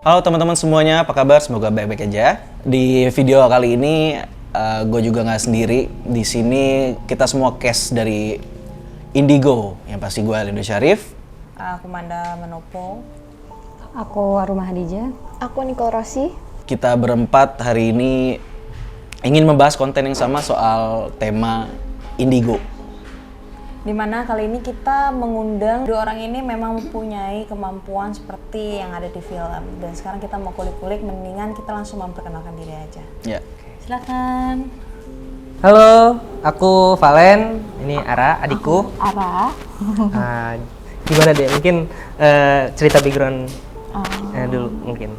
Halo teman-teman semuanya, apa kabar? Semoga baik-baik aja. Di video kali ini gue juga nggak sendiri. Di sini kita semua cast dari Indigo. Yang pasti gue Alindo Syarif. Aku Manda Manopo. Aku Aruma Hadijah. Aku Nicole Rossi. Kita berempat hari ini ingin membahas konten yang sama soal tema Indigo. Dimana kali ini kita mengundang dua orang ini memang mempunyai kemampuan seperti yang ada di film. Dan sekarang kita mau kulik-kulik, mendingan kita langsung memperkenalkan diri aja. Ya. Silakan. Halo, aku Valen. Ini Ara, adikku. Ara. Gimana deh? Mungkin cerita background dulu mungkin.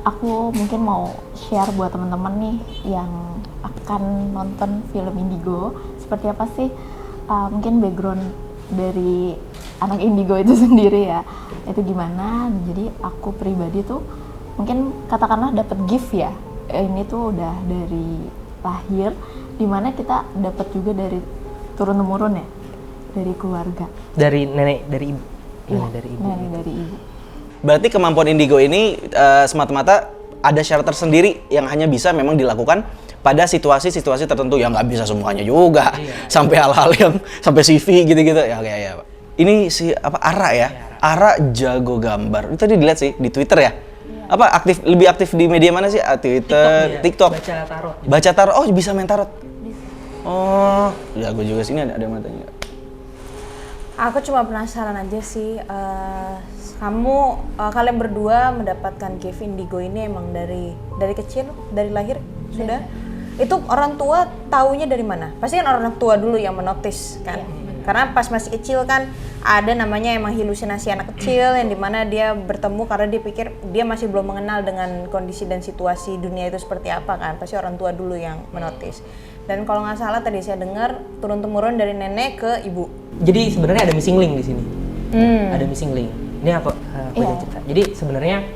Aku mungkin mau share buat teman-teman nih yang akan nonton film Indigo. Seperti apa sih mungkin background dari anak Indigo itu sendiri ya. Itu gimana? Jadi aku pribadi tuh mungkin katakanlah dapat gift ya. Ini tuh udah dari lahir, dimana kita dapat juga dari turun temurun ya, dari keluarga. Dari nenek, dari ibu. Iya, dari ibu. nenek dari ibu. Berarti kemampuan Indigo ini semata-mata ada syarat tersendiri yang hanya bisa memang dilakukan pada situasi-situasi tertentu yang nggak bisa semuanya juga. Iya. Sampai hal-hal yang sampai CV gitu-gitu ya kayak ya. Ini si apa Ara ya? Ara jago gambar. Itu tadi dilihat sih di Twitter ya. Apa lebih aktif di media mana sih? Twitter, TikTok. Baca tarot. Baca tarot. Oh, bisa main tarot. Bisa. Oh, jago juga sini ada matanya. Aku cuma penasaran aja sih, kalian berdua mendapatkan gift Indigo ini emang dari kecil, dari lahir sudah? Itu orang tua taunya dari mana? Pasti kan orang tua dulu yang menotis kan? Karena pas masih kecil kan ada namanya emang halusinasi anak kecil yang dimana dia bertemu karena dia pikir dia masih belum mengenal dengan kondisi dan situasi dunia itu seperti apa kan? Pasti orang tua dulu yang menotis. Dan kalau nggak salah tadi saya dengar turun temurun dari nenek ke ibu. Jadi sebenarnya ada missing link di sini. Ada missing link. Ini aku cerita. Jadi sebenarnya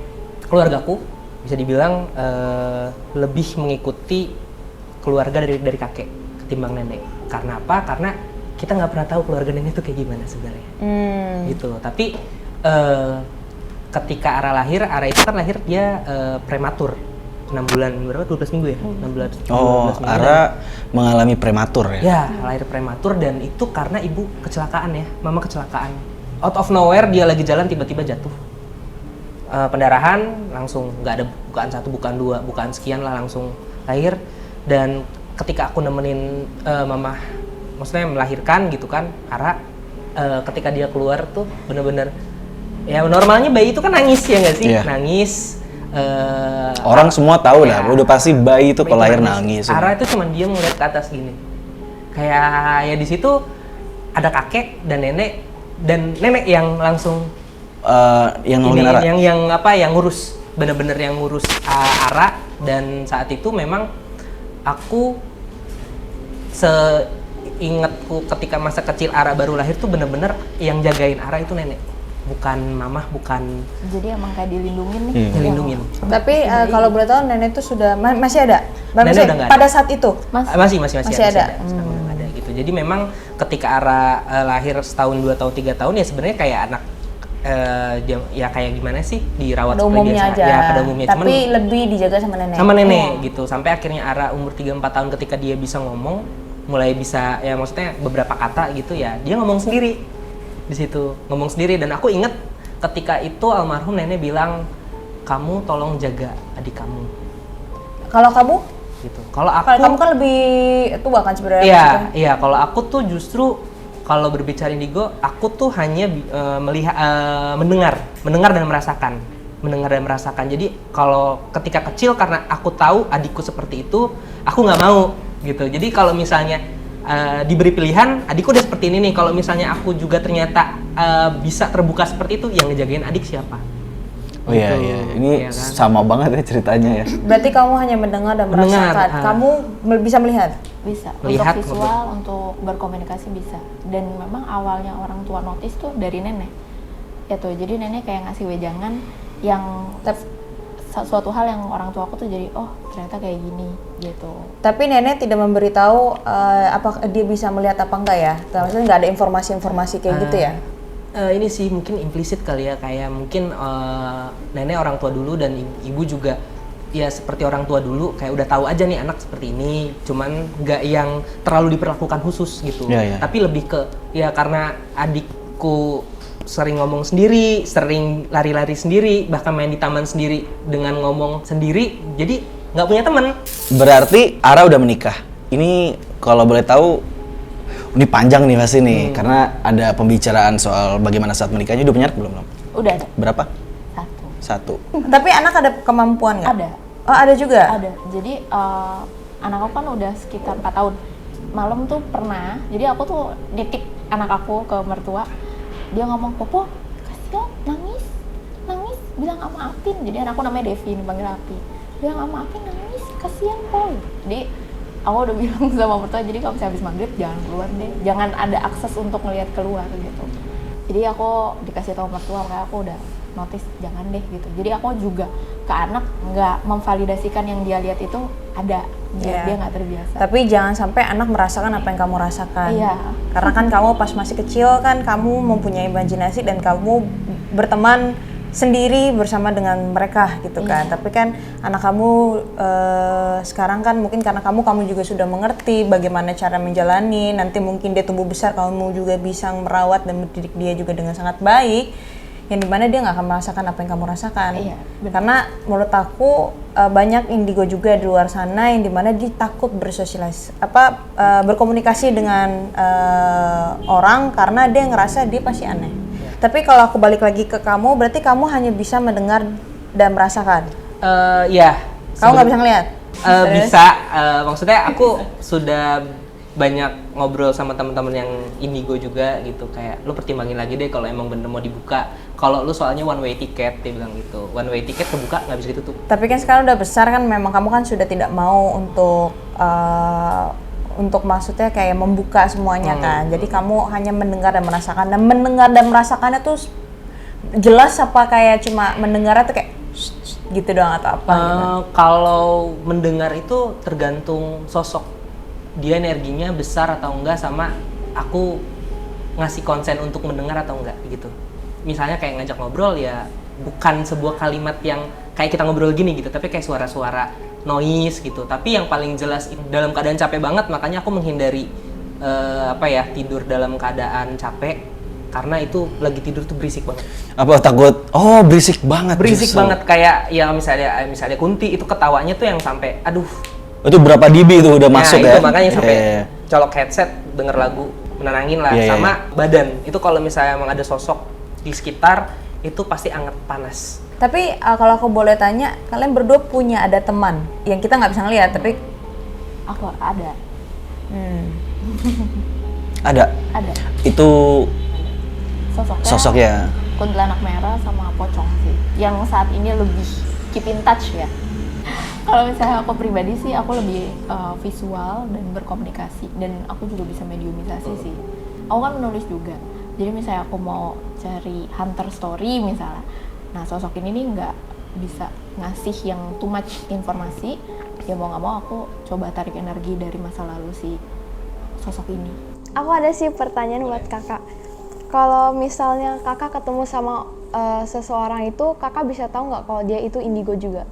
keluargaku bisa dibilang lebih mengikuti keluarga dari kakek ketimbang nenek. Karena apa? Karena kita nggak pernah tahu keluarga nenek itu kayak gimana sebenarnya. Gitu. Tapi ketika Ara lahir, Ara itu kan lahir dia prematur. 6 bulan, berapa? 12 minggu ya? 6 bulan. Oh, 12 minggu Ara mengalami prematur ya? Ya, lahir prematur dan itu karena ibu kecelakaan ya, mama kecelakaan. Out of nowhere dia lagi jalan tiba-tiba jatuh. Pendarahan langsung nggak ada bukaan 1, bukaan 2, bukaan sekian lah langsung lahir. Dan ketika aku nemenin mama, maksudnya melahirkan gitu kan, Ara ketika dia keluar tuh bener-bener ya normalnya bayi itu kan nangis ya nggak sih? Yeah. Nangis. Orang semua tahu lah, udah pasti bayi itu kalau lahir nangis. Ara itu cuma diam ngeliat ke atas gini. Kayak ya di situ ada kakek dan nenek yang langsung yang ngomongin Ara. yang ngurus, bener-bener yang ngurus Ara. Dan saat itu memang aku seingatku ketika masa kecil Ara baru lahir tuh bener-bener yang jagain Ara itu nenek, bukan mamah, bukan. Jadi emang kayak dilindungin nih. Dilindungin. Tapi kalau boleh tahu nenek itu sudah masih ada? Nenek udah nggak ada. Pada saat itu? Masih ada. Sekarang ada gitu. Jadi memang ketika Ara lahir setahun, 2 tahun, 3 tahun ya sebenarnya kayak anak ya kayak gimana sih dirawat pada seperti umumnya biasa. aja. Ya pada umumnya. Tapi cuman lebih dijaga sama nenek. sama nenek gitu. Sampai akhirnya Ara umur 3-4 tahun ketika dia bisa ngomong, mulai bisa ya maksudnya beberapa kata gitu ya, dia ngomong sendiri. Di situ ngomong sendiri dan aku inget ketika itu almarhum nenek bilang, kamu tolong jaga adik kamu. Kalau kamu? Gitu. Kalau Kamu kan lebih tua kan sebenarnya. Iya. Kalau aku tuh justru kalau berbicara Indigo, aku tuh hanya melihat, mendengar dan merasakan. Jadi kalau ketika kecil karena aku tahu adikku seperti itu, aku nggak mau gitu. Jadi kalau misalnya diberi pilihan, adikku udah seperti ini nih. Kalau misalnya aku juga ternyata bisa terbuka seperti itu, yang ngejagain adik siapa? Oh iya, ini kan? sama banget ya ceritanya ya. Berarti kamu hanya mendengar dan merasakan. Kamu bisa melihat? Bisa. Melihat, untuk visual, untuk berkomunikasi bisa. Dan memang awalnya orang tua notice tuh dari nenek. Ya tuh, jadi nenek kayak ngasih wejangan yang suatu hal yang orang tua aku tuh jadi oh ternyata kayak gini gitu. Tapi nenek tidak memberitahu apakah dia bisa melihat apa enggak ya? Maksudnya nggak ada informasi-informasi kayak gitu ya? Ini sih mungkin implisit kali ya, kayak mungkin nenek orang tua dulu dan ibu juga ya seperti orang tua dulu, kayak udah tahu aja nih anak seperti ini, cuman nggak yang terlalu diperlakukan khusus gitu. Tapi lebih ke ya karena adikku sering ngomong sendiri, sering lari-lari sendiri, bahkan main di taman sendiri dengan ngomong sendiri, jadi nggak punya teman. Berarti Ara udah menikah. Ini kalau boleh tahu, ini panjang nih pasti nih, karena ada pembicaraan soal bagaimana saat menikahnya. Udah punya anak belum? Udah ada. Berapa? 1. 1. Tapi anak ada kemampuan nggak? Ada. Oh, ada juga? Ada. Jadi anak aku kan udah sekitar 4 tahun. Malam tuh pernah, jadi aku tuh nitip anak aku ke mertua. Dia ngomong, "Popo, kasihan, nangis, bilang sama Apin." Jadi anakku namanya Devi, dipanggil Api. Bilang sama Apin, nangis, kasihan Poy. Jadi aku udah bilang sama mertua, jadi kalau misalnya habis maghrib jangan keluar deh, jangan ada akses untuk ngelihat keluar gitu. Jadi aku dikasih tahu mertua, makanya aku udah notice jangan deh gitu. Jadi aku juga ke anak nggak memvalidasikan yang dia lihat itu ada, biar dia nggak terbiasa. Tapi jangan sampai anak merasakan apa yang kamu rasakan. Iya. Karena kan kamu pas masih kecil kan kamu mempunyai imajinasi dan kamu berteman sendiri bersama dengan mereka gitu kan. Tapi kan anak kamu sekarang kan mungkin karena kamu juga sudah mengerti bagaimana cara menjalani. Nanti mungkin dia tumbuh besar, kamu juga bisa merawat dan mendidik dia juga dengan sangat baik. Yang dimana dia nggak akan merasakan apa yang kamu rasakan. Karena menurut aku banyak indigo juga di luar sana yang dimana dia takut berkomunikasi dengan orang karena dia ngerasa dia pasti aneh. Tapi kalau aku balik lagi ke kamu, berarti kamu hanya bisa mendengar dan merasakan. Ya. Kamu nggak bisa ngeliat? Bisa. Maksudnya aku sudah banyak ngobrol sama teman-teman yang indigo juga gitu, kayak lu pertimbangin lagi deh kalau emang bener mau dibuka. Kalau lu soalnya one way ticket, dia bilang gitu. One way ticket kebuka nggak bisa ditutup. Tapi kan sekarang udah besar kan, memang kamu kan sudah tidak mau untuk maksudnya kayak membuka semuanya kan. Jadi kamu hanya mendengar dan merasakan. Dan mendengar dan merasakannya tuh jelas apa kayak cuma mendengarnya tuh kayak gitu doang atau apa gitu? Kalau mendengar itu tergantung sosok. Dia energinya besar atau enggak sama aku ngasih konsen untuk mendengar atau enggak gitu. Misalnya kayak ngajak ngobrol ya bukan sebuah kalimat yang kayak kita ngobrol gini gitu, tapi kayak suara-suara noise gitu. Tapi yang paling jelas dalam keadaan capek banget, makanya aku menghindari tidur dalam keadaan capek, karena itu lagi tidur tuh berisik banget. Apa takut? Oh, berisik banget. Berisik banget, kayak ya misalnya Kunti itu ketawanya tuh yang sampai aduh. Itu berapa dB itu udah masuk itu ya? Makanya sampai colok headset, denger lagu, menenangin lah. Sama badan. Itu kalau misalnya emang ada sosok di sekitar, itu pasti anget panas. Tapi kalau aku boleh tanya, kalian berdua punya ada teman yang kita nggak bisa ngeliat, tapi Aku ada. Ada. Itu sosoknya. Kuntilanak merah sama pocong sih, yang saat ini lebih keep in touch ya. Kalau misalnya aku pribadi sih, aku lebih visual dan berkomunikasi, dan aku juga bisa mediumisasi sih. Aku kan menulis juga, jadi misalnya aku mau cari hunter story misalnya, nah sosok ini nih nggak bisa ngasih yang too much informasi, ya mau nggak mau aku coba tarik energi dari masa lalu si sosok ini. Aku ada sih pertanyaan buat kakak. Kalau misalnya kakak ketemu sama seseorang itu, kakak bisa tahu nggak kalau dia itu indigo juga?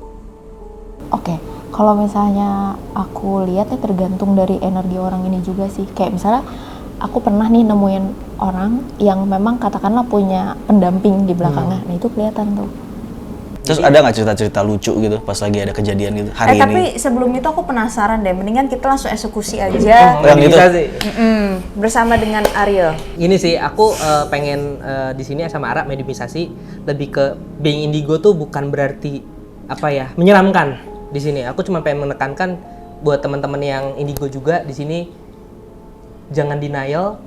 Oke, kalau misalnya aku lihat ya tergantung dari energi orang ini juga sih. Kayak misalnya aku pernah nih nemuin orang yang memang katakanlah punya pendamping di belakangnya. Nah itu kelihatan tuh. Terus ada nggak cerita-cerita lucu gitu pas lagi ada kejadian gitu hari ini? Tapi sebelum itu aku penasaran deh, mendingan kita langsung eksekusi aja. Yang itu? Sih. Bersama dengan Ariel. Ini sih aku pengen di sini sama Ara mediumisasi lebih ke being indigo tuh bukan berarti menyeramkan di sini. Aku cuma pengen menekankan buat teman-teman yang indigo juga di sini, jangan denial.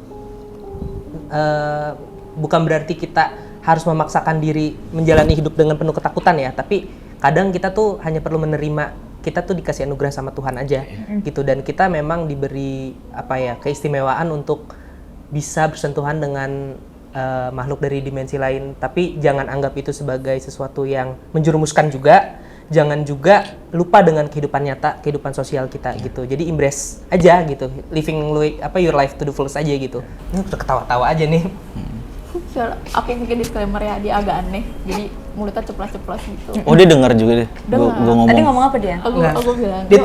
Bukan berarti kita harus memaksakan diri menjalani hidup dengan penuh ketakutan ya, tapi kadang kita tuh hanya perlu menerima, kita tuh dikasih anugerah sama Tuhan aja gitu, dan kita memang diberi keistimewaan untuk bisa bersentuhan dengan makhluk dari dimensi lain. Tapi jangan anggap itu sebagai sesuatu yang menjerumuskan juga. Jangan juga lupa dengan kehidupan nyata, kehidupan sosial kita gitu. Jadi embrace aja gitu, living your life to the fullest aja gitu. Ini udah ketawa-tawa aja nih. Soal aku mungkin disclaimer ya, dia agak aneh. Jadi mulutnya ceplas-ceplas gitu. Oh dia dengar juga deh. Gua ngomong. Tadi ngomong apa dia? Aku bilang, Dia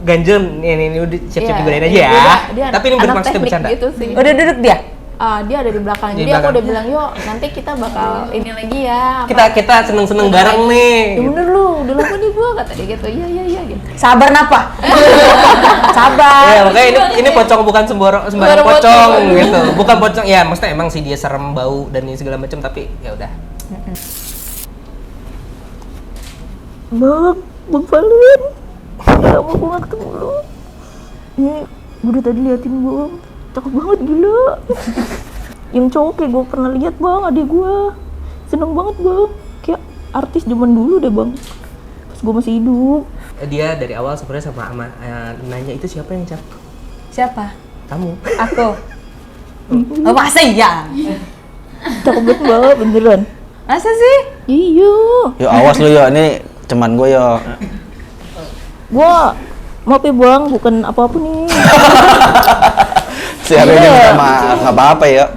ganjel ini udah siap-siap iya, digodain aja iya, ya. dia Tapi ini anak bermaksud teknik bercanda. gitu sih. Udah duduk dia? Dia ada di belakang. Di Jadi aku belakang. udah bilang, yuk nanti kita bakal ini lagi ya. apa- Kita seneng-seneng bareng nih. Ya bener lu, udah lama nih gua kata dia gitu. Iya gitu. Sabar napa? Sabar. Ya makanya ini pocong bukan sembarang Sembarang pocong pocong. gitu. Bukan pocong. Ya maksudnya emang sih dia serem, bau dan ini segala macam tapi ya udah. Bang Valen, lama gue gak ketemu lu. Ini gue udah tadi liatin bang, cakep banget gila. Yang cowok kayak gue pernah lihat bang, adik gue. Seneng banget bang, kayak artis zaman dulu deh bang. Pas gue masih hidup. Dia dari awal sebenarnya sama nanya itu siapa yang cap? Siapa? Kamu. Aku. Oh, masa iya? Cakep banget beneran. Masa sih? Iya. Yo awas lu yo, ini cuman gue yo. Gue, maaf ya bang, bukan apa-apa nih. Si Aryo ini minta maaf, nggak apa-apa ya.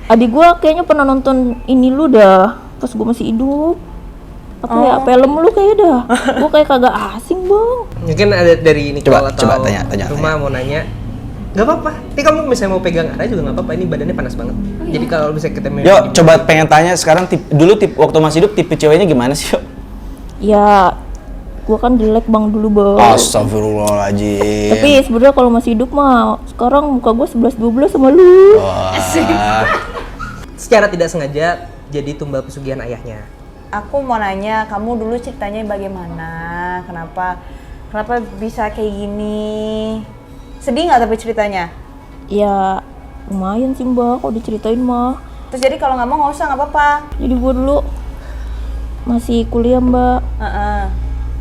Adik gue kayaknya pernah nonton ini lu dah, pas gue masih hidup. Apa ya, film lu kayak dah. Gue kayak kagak asing bang. Mungkin ada dari Nicole Coba, atau coba tanya. Rumah mau nanya. Gak apa-apa. Ini kamu misalnya mau pegang Ara juga gak apa-apa. Ini badannya panas banget. Jadi kalau bisa kita Yo, coba pengen tanya sekarang dulu waktu masih hidup tipe ceweknya gimana sih yo? Ya, gue kan jelek bang dulu bang. Astagfirullahaladzim. Tapi sebenarnya kalau masih hidup mah, sekarang muka gue 11-12 sama lu. secara tidak sengaja jadi tumbal pesugihan ayahnya. Aku mau nanya, kamu dulu ceritanya bagaimana? Kenapa bisa kayak gini? Sedih nggak tapi ceritanya? Ya, lumayan sih mbak, kalau diceritain mah. Terus jadi kalau nggak mau nggak usah, nggak apa-apa. Jadi gue dulu masih kuliah mbak,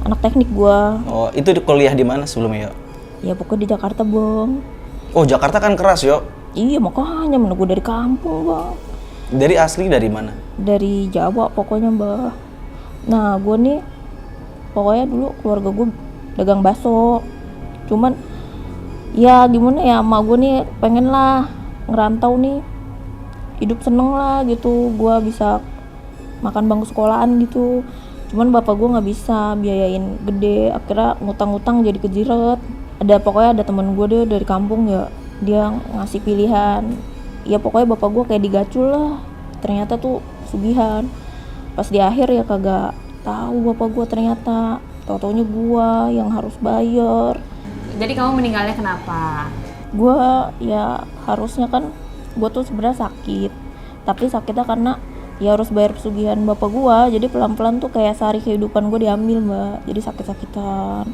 anak teknik gue. Oh, itu kuliah di mana sebelumnya yo? Ya pokoknya di Jakarta bang. Oh, Jakarta kan keras yo. Iya makanya, mana gue dari kampung bang. Dari asli dari mana? Dari Jawa pokoknya mbak. Nah gue nih, pokoknya dulu keluarga gue dagang bakso. Cuman ya gimana ya, emak gue nih pengen lah ngerantau nih, hidup seneng lah gitu, gue bisa makan bangku sekolahan gitu. Cuman bapak gue nggak bisa biayain gede, akhirnya ngutang-ngutang jadi kejiret. Pokoknya ada temen gue deh dari kampung ya, dia ngasih pilihan. Ya pokoknya bapak gue kayak digacul lah, ternyata tuh sugihan. Pas di akhir ya kagak tahu bapak gue ternyata, tau-taunya gue yang harus bayar. Jadi kamu meninggalnya kenapa? Gue ya harusnya kan, gue tuh sebenarnya sakit, tapi sakitnya karena ya harus bayar pesugihan bapak gue. Jadi pelan-pelan tuh kayak sehari kehidupan gue diambil mbak, jadi sakit-sakitan.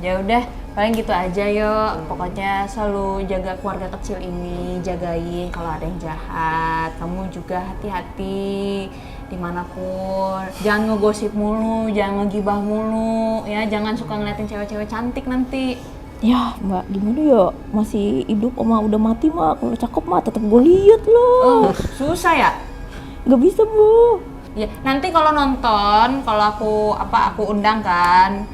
Ya udah, paling gitu aja yo. Pokoknya selalu jaga keluarga kecil ini, jagain kalau ada yang jahat. Kamu juga hati-hati dimanapun. Jangan ngegosip mulu, jangan ngegibah mulu, ya. Jangan suka ngeliatin cewek-cewek cantik nanti. Ya mbak, gimana ya, masih hidup sama udah mati mah, kalau cakep mah tetap gue liat loh. Susah ya? Gak bisa bu. Ya, nanti kalau nonton, kalau aku undang kan,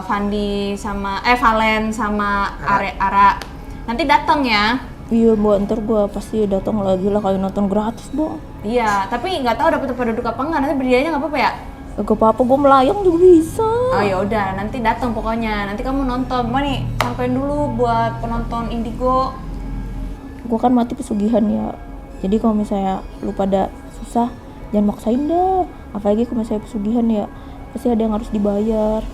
Valen sama Ara. Nanti datang ya. Iya mbak, ntar gue pasti datang lagi lah, kayak nonton gratis bang. Iya, tapi nggak tahu dapat tempat duduk apa enggak. Nanti berdirinya nggak apa-apa ya? Gak apa-apa, gue melayang juga bisa. Oh ya udah, nanti datang pokoknya. Nanti kamu nonton. Mau nih, sampein dulu buat penonton Indigo. Gue kan mati pesugihan ya. Jadi kalau misalnya lu pada susah, jangan maksain dah. Apalagi kalau misalnya pesugihan ya, pasti ada yang harus dibayar.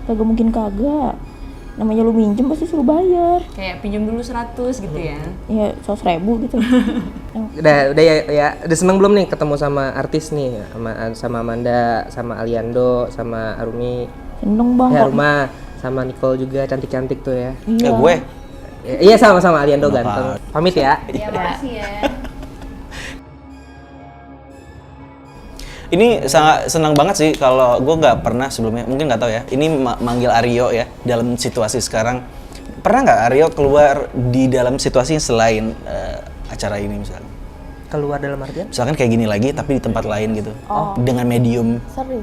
Kagak mungkin kagak. Namanya lu minjem pasti suruh bayar. Kayak pinjam dulu 100 gitu ya. Ya 100.000 gitu. Udah ya. Udah seneng belum nih ketemu sama artis nih, sama Amanda, sama Aliando, sama Arumi. Seneng bang. Ya Rumah, sama Nicole juga cantik-cantik tuh ya. Iya. Gue. Iya sama Aliando ganteng. Pamit ya. Iya, makasih ya. Ini sangat senang banget sih kalau gue nggak pernah sebelumnya, mungkin nggak tahu ya. Ini manggil Aryo ya dalam situasi sekarang. Pernah nggak Aryo keluar di dalam situasi selain acara ini misalnya? Keluar dalam artian? Misalkan kayak gini lagi tapi di tempat lain gitu, dengan medium. Sering.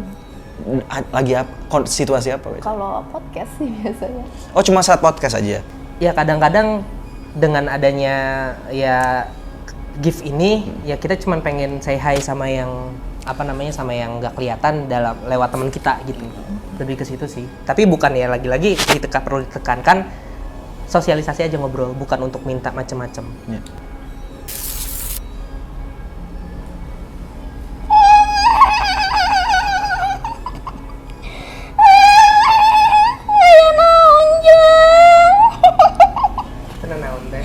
Lagi apa? Situasi apa? Biasanya? Kalau podcast sih biasanya. Oh cuma saat podcast aja? Ya kadang-kadang dengan adanya ya gift ini ya kita cuma pengen say hi sama yang sama yang nggak kelihatan dalam lewat teman kita gitu. Lebih ke situ sih. Tapi bukan ya, lagi-lagi perlu ditekankan sosialisasi aja, ngobrol, bukan untuk minta macem-macem. Ya. Tenang naon teh.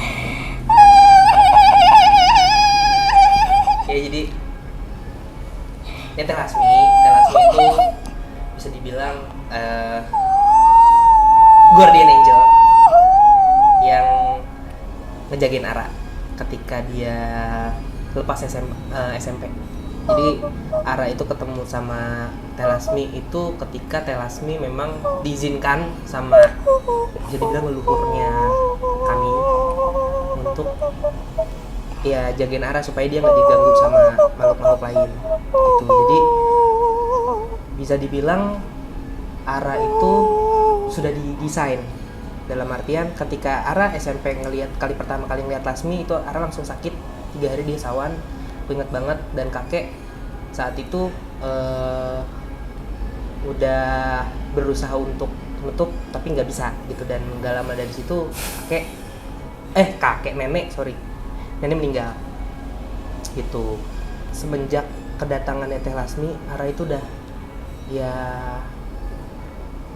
Ya jadi ini Teh Lasmi itu bisa dibilang guardian angel yang ngejagain Ara ketika dia lepas SMP. Jadi Ara itu ketemu sama Teh Lasmi itu ketika Teh Lasmi memang diizinkan sama bisa dibilang leluhurnya kami untuk ya jagain Ara supaya dia nggak diganggu sama makhluk-makhluk lain gitu. Jadi bisa dibilang Ara itu sudah didesain, dalam artian ketika Ara SMP pertama kali ngeliat Lasmi itu Ara langsung sakit 3 hari dia sawan, aku inget banget. Dan kakek saat itu udah berusaha untuk menutup tapi nggak bisa gitu. Dan nggak lama dari situ nenek meninggal gitu. Semenjak kedatangannya Teh Lasmi, Ara itu udah ya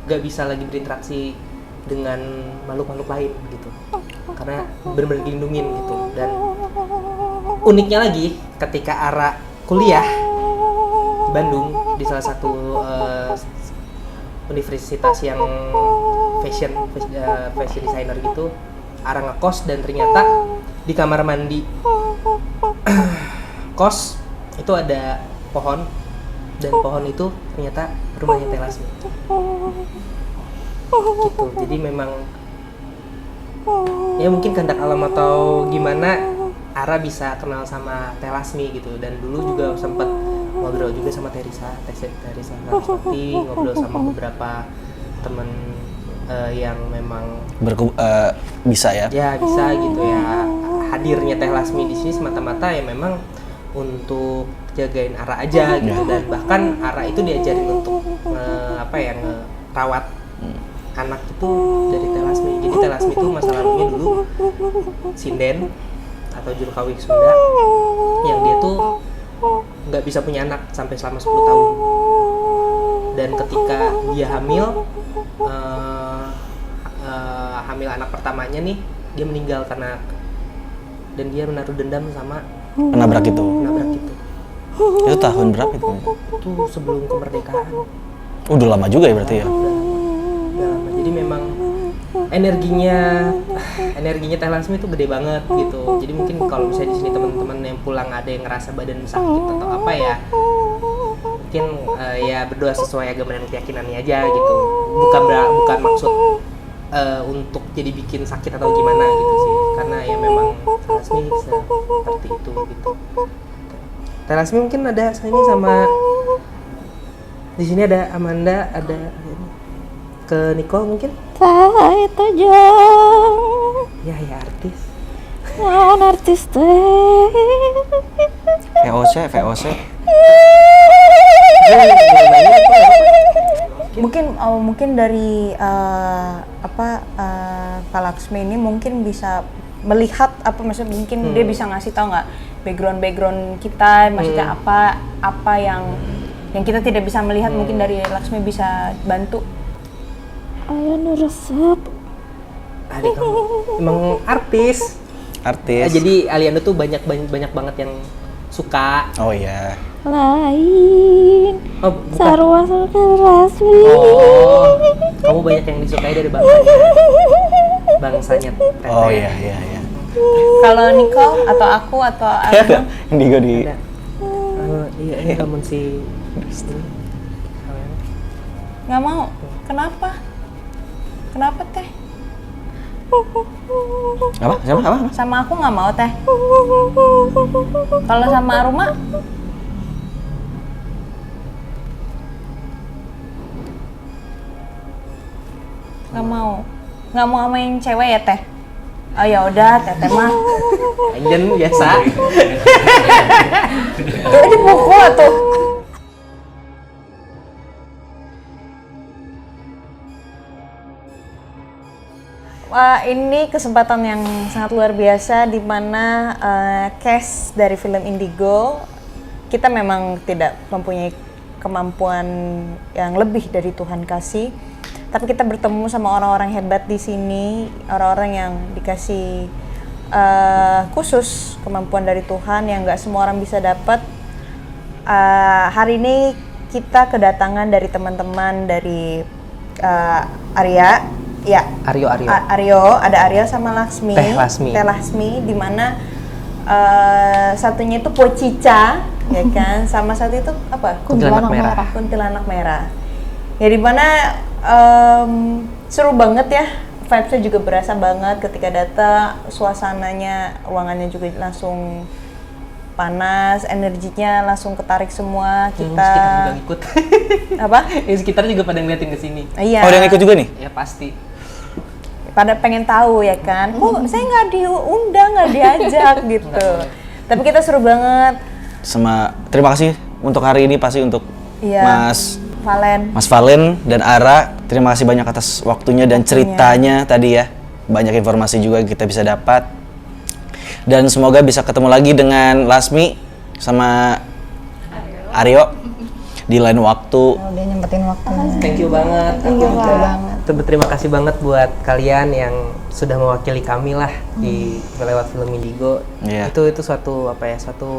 gak bisa lagi berinteraksi dengan makhluk-makhluk lain gitu, karena benar-benar dilindungin gitu. Dan uniknya lagi ketika Ara kuliah di Bandung di salah satu universitas yang fashion designer gitu, Ara ngekos dan ternyata di kamar mandi kos itu ada pohon, dan pohon itu ternyata rumahnya Teh Lasmi gitu. Jadi memang ya mungkin kehendak alam atau gimana Ara bisa kenal sama Teh Lasmi gitu. Dan dulu juga sempat ngobrol juga sama Teh Risa Laraswati, ngobrol sama beberapa temen yang memang bisa ya? Ya bisa gitu ya. Hadirnya Teh Lasmi di sini semata-mata ya memang untuk jagain Ara aja gitu. Dan bahkan Ara itu diajarin untuk ngerawat anak itu dari Teh Lasmi. Jadi Teh Lasmi itu masa lalunya dulu sinden atau juru kawik Sunda yang dia tuh nggak bisa punya anak sampai selama 10 tahun. Dan ketika dia hamil anak pertamanya nih, dia meninggal karena, dan dia menaruh dendam sama Penabrak itu. Itu tahun berapa itu? Itu sebelum kemerdekaan. Udah lama juga ya berarti ya? Udah lama. Jadi memang energinya Teh Lasmi itu gede banget gitu. Jadi mungkin kalau misalnya di sini teman-teman yang pulang ada yang ngerasa badan sakit atau apa ya, mungkin ya berdoa sesuai agama dan keyakinannya aja gitu. Bukan maksud untuk jadi bikin sakit atau gimana gitu sih, karena ya memang Teh Lasmi seperti itu gitu. Teh Lasmi mungkin ada ini sama di sini ada Amanda, ada ke Nicole mungkin. Itu jong. Ya artis. Non artis teh. VOC. Mungkin dari Kak Laksmi ini mungkin bisa melihat maksudnya mungkin dia bisa ngasih tahu nggak background kita, maksudnya apa yang kita tidak bisa melihat, mungkin dari Laksmi bisa bantu. Ayo resep. Adik kamu emang artis. Jadi Aliando tuh banyak banget yang suka. Oh iya. Lain. Oh, Sarwa Lasmi. Oh, kamu banyak yang disukai dari bangsanya Teteh. Oh iya. Kalau Nicole atau aku atau Arma, Indigo di. Ada. Iya, namun si nggak mau. Kenapa Teh? Apa? Sama aku nggak mau Teh. Kalau sama Aruma? Nggak mau sama yang cewek ya Teh? Oh ya udah, Teteh mah. Anjen biasa. Tuh dipukul tuh. Wah, ini kesempatan yang sangat luar biasa di mana cast dari film Indigo kita memang tidak mempunyai kemampuan yang lebih dari Tuhan kasih, tapi kita bertemu sama orang-orang hebat di sini, orang-orang yang dikasih khusus kemampuan dari Tuhan yang nggak semua orang bisa dapat. Hari ini kita kedatangan dari teman-teman dari Arya. Ya, Aryo. Aryo, ada Aryo sama Laksmi. Teh Lasmi. Teh Lasmi, di mana satunya itu Pocica, ya kan? Sama satu itu apa? Kuntilanak merah. Kuntilanak merah. Ya di mana seru banget ya. Vibes-nya juga berasa banget ketika datang, suasananya, ruangannya juga langsung panas, energinya langsung ketarik semua. Yang Kita sekitar juga ngikut. apa? Yang sekitar juga pada ngeliatin ke sini. Iya. Oh, ada yang ikut juga nih? Ya pasti. Pada pengen tahu ya kan, kok saya nggak diundang, nggak diajak gitu. Tapi kita seru banget. Terima kasih untuk hari ini pasti untuk Iya. Mas Valen dan Ara. Terima kasih banyak atas waktunya dan ceritanya tadi ya. Banyak informasi juga kita bisa dapat. Dan semoga bisa ketemu lagi dengan Lasmi sama Aryo di lain waktu. Udah nyempetin waktunya. Thank you banget. Thank you banget. Terima kasih banget buat kalian yang sudah mewakili kami lah di lewat film Indigo. Iya. Itu suatu suatu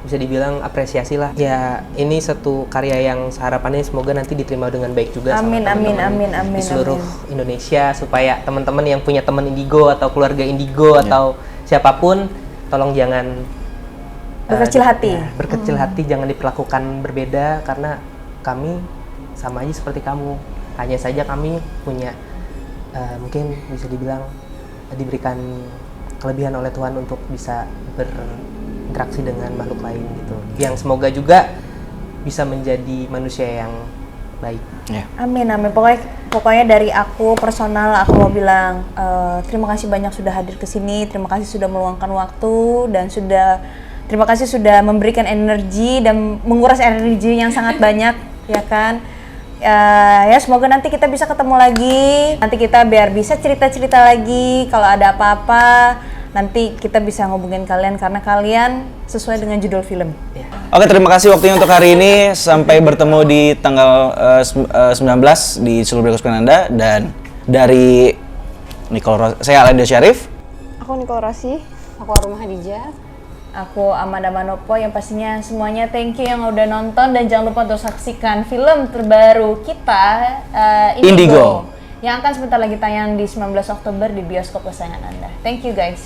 bisa dibilang apresiasi lah. Ya, ini satu karya yang harapannya semoga nanti diterima dengan baik juga Amin, sama amin, teman-teman amin, amin, di seluruh amin. Indonesia, supaya teman-teman yang punya teman Indigo atau keluarga Indigo atau siapapun, tolong jangan Berkecil hati. berkecil hati, jangan diperlakukan berbeda karena kami sama aja seperti kamu. Hanya saja kami punya mungkin bisa dibilang diberikan kelebihan oleh Tuhan untuk bisa berinteraksi dengan makhluk lain gitu. Yang semoga juga bisa menjadi manusia yang baik. Ya. Amin, amin. Pokoknya dari aku personal, aku mau bilang terima kasih banyak sudah hadir ke sini. Terima kasih sudah meluangkan waktu dan terima kasih sudah memberikan energi dan menguras energi yang sangat banyak, ya kan? Ya semoga nanti kita bisa ketemu lagi. Nanti kita biar bisa cerita-cerita lagi. Kalau ada apa-apa, nanti kita bisa ngubungin kalian karena kalian sesuai dengan judul film. Oke, terima kasih waktunya untuk hari ini. Sampai bertemu di tanggal 19 di seluruh Berikut Penanda. Dan dari saya Alenda Syarif. Aku Nicole Rossi. Aku Aruma Hadijah. Aku Amanda Manopo, yang pastinya semuanya thank you yang udah nonton dan jangan lupa untuk saksikan film terbaru kita Indigo yang akan sebentar lagi tayang di 19 Oktober di bioskop kesayangan Anda. Thank you guys.